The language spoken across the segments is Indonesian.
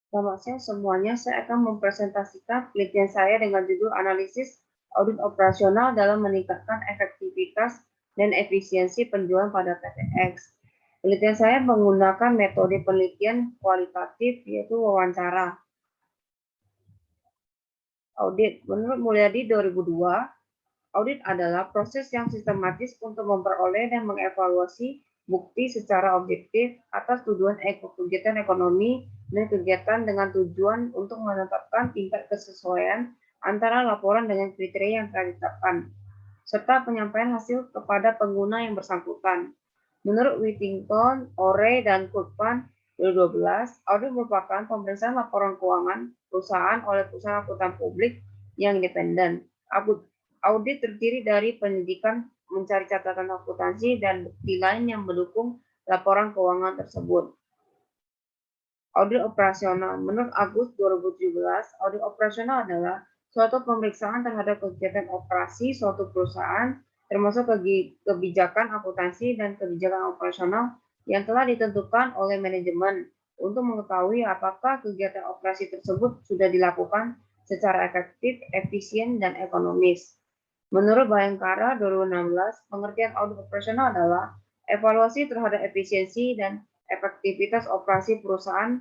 Selamat siang semuanya, saya akan mempresentasikan penelitian saya dengan judul Analisis Audit Operasional dalam Meningkatkan Efektivitas dan Efisiensi Penjualan pada PTX. Penelitian saya menggunakan metode penelitian kualitatif, yaitu wawancara. Audit, menurut Mulyadi 2002, audit adalah proses yang sistematis untuk memperoleh dan mengevaluasi bukti secara objektif atas tujuan kegiatan ekonomi dan kegiatan dengan tujuan untuk menetapkan tingkat kesesuaian antara laporan dengan kriteria yang telah ditetapkan, serta penyampaian hasil kepada pengguna yang bersangkutan. Menurut Whittington, Ore, dan Kurtman 2012, audit merupakan pemeriksaan laporan keuangan perusahaan oleh perusahaan akuntan publik yang independen. Audit terdiri dari penyelidikan, mencari catatan akuntansi, dan bukti lain yang mendukung laporan keuangan tersebut. Audit operasional. Menurut Agus 2017, audit operasional adalah suatu pemeriksaan terhadap kegiatan operasi suatu perusahaan, termasuk kebijakan akuntansi dan kebijakan operasional yang telah ditentukan oleh manajemen untuk mengetahui apakah kegiatan operasi tersebut sudah dilakukan secara efektif, efisien, dan ekonomis. Menurut Bayangkara 2016, pengertian audit operasional adalah evaluasi terhadap efisiensi dan efektivitas operasi perusahaan.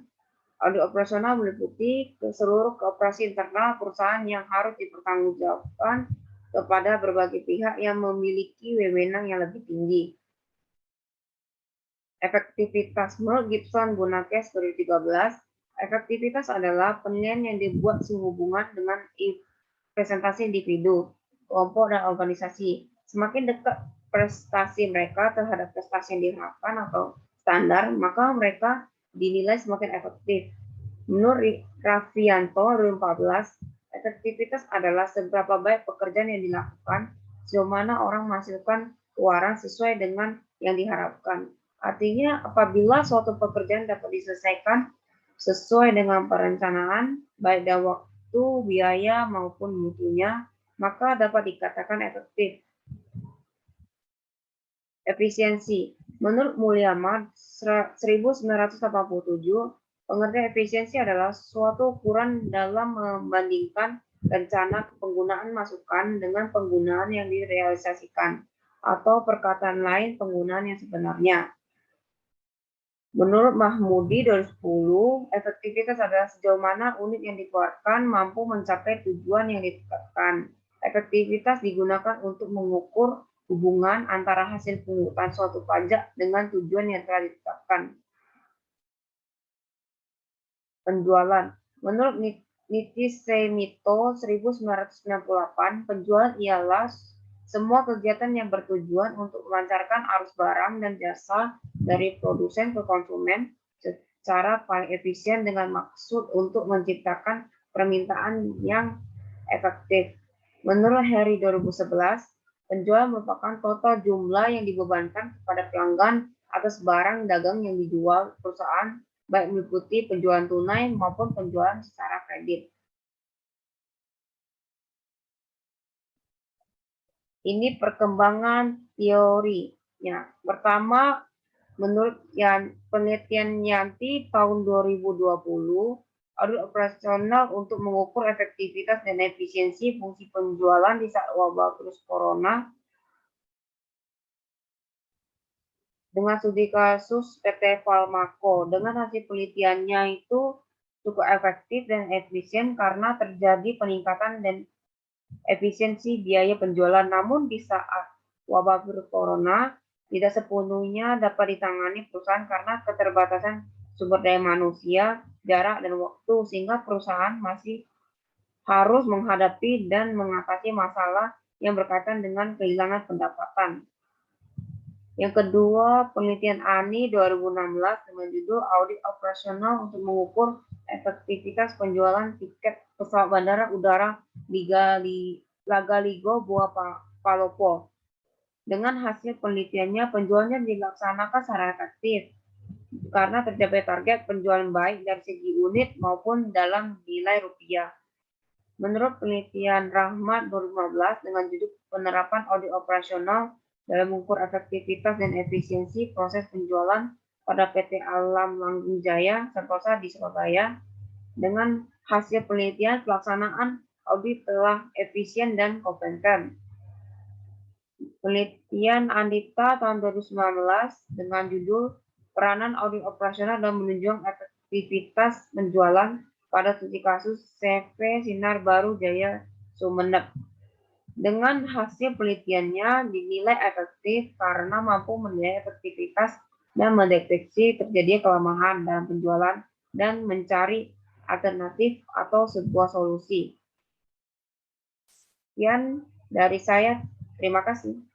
Audit operasional meliputi seluruh operasi internal perusahaan yang harus dipertanggungjawabkan kepada berbagai pihak yang memiliki wewenang yang lebih tinggi. Efektivitas. Menurut Gibson Bunakes 2013, efektivitas adalah penilaian yang dibuat sehubungan dengan presentasi individu, kelompok, dan organisasi. Semakin dekat prestasi mereka terhadap prestasi yang diharapkan atau standar, maka mereka dinilai semakin efektif. Menurut Raffianto 2014, efektivitas adalah seberapa baik pekerjaan yang dilakukan, sejauh mana orang menghasilkan keluaran sesuai dengan yang diharapkan. Artinya, apabila suatu pekerjaan dapat diselesaikan sesuai dengan perencanaan, baik dalam waktu, biaya, maupun mutunya, maka dapat dikatakan efektif. Efisiensi. Menurut Mulyamad 1987, pengertian efisiensi adalah suatu ukuran dalam membandingkan rencana penggunaan masukan dengan penggunaan yang direalisasikan, atau perkataan lain penggunaan yang sebenarnya. Menurut Mahmudi 2010, efektivitas adalah sejauh mana unit yang dikeluarkan mampu mencapai tujuan yang ditetapkan. Efektivitas digunakan untuk mengukur hubungan antara hasil pungutan suatu pajak dengan tujuan yang telah ditetapkan. Penjualan. Menurut Nitisemito 1998, penjualan ialah semua kegiatan yang bertujuan untuk melancarkan arus barang dan jasa dari produsen ke konsumen secara paling efisien dengan maksud untuk menciptakan permintaan yang efektif. Menurut Harry 2011, penjualan merupakan total jumlah yang dibebankan kepada pelanggan atas barang dagang yang dijual perusahaan, baik meliputi penjualan tunai maupun penjualan secara kredit. Ini perkembangan teorinya. Pertama, menurut penelitian Yanti tahun 2020, audit operasional untuk mengukur efektivitas dan efisiensi fungsi penjualan di saat wabah virus corona dengan studi kasus PT Falmaco. Dengan hasil penelitiannya itu cukup efektif dan efisien karena terjadi peningkatan dan efisiensi biaya penjualan. Namun di saat wabah virus corona tidak sepenuhnya dapat ditangani perusahaan karena keterbatasan sumber daya manusia, jarak, dan waktu, sehingga perusahaan masih harus menghadapi dan mengatasi masalah yang berkaitan dengan kehilangan pendapatan. Yang kedua, penelitian ANI 2016 dengan judul Audit Operasional untuk mengukur efektivitas penjualan tiket pesawat bandara udara Lagaligo Buah Palopo. Dengan hasil penelitiannya, penjualannya dilaksanakan secara efektif karena tercapai target penjualan baik dari segi unit maupun dalam nilai rupiah. Menurut penelitian Rahmat 2015 dengan judul Penerapan Audit Operasional dalam mengukur efektivitas dan efisiensi proses penjualan pada PT Alam Langgeng Jaya Sentosa di Surabaya, Dengan hasil penelitian, pelaksanaan audit telah efisien dan kompeten. Penelitian Andita tahun 2019 dengan judul Peranan Audit Operasional dan Menunjang Efektivitas Penjualan pada studi kasus CV Sinar Baru Jaya Sumeneb. Dengan hasil penelitiannya dinilai efektif karena mampu menilai efektivitas dan mendeteksi terjadinya kelemahan dalam penjualan dan mencari alternatif atau sebuah solusi. Sekian dari saya. Terima kasih.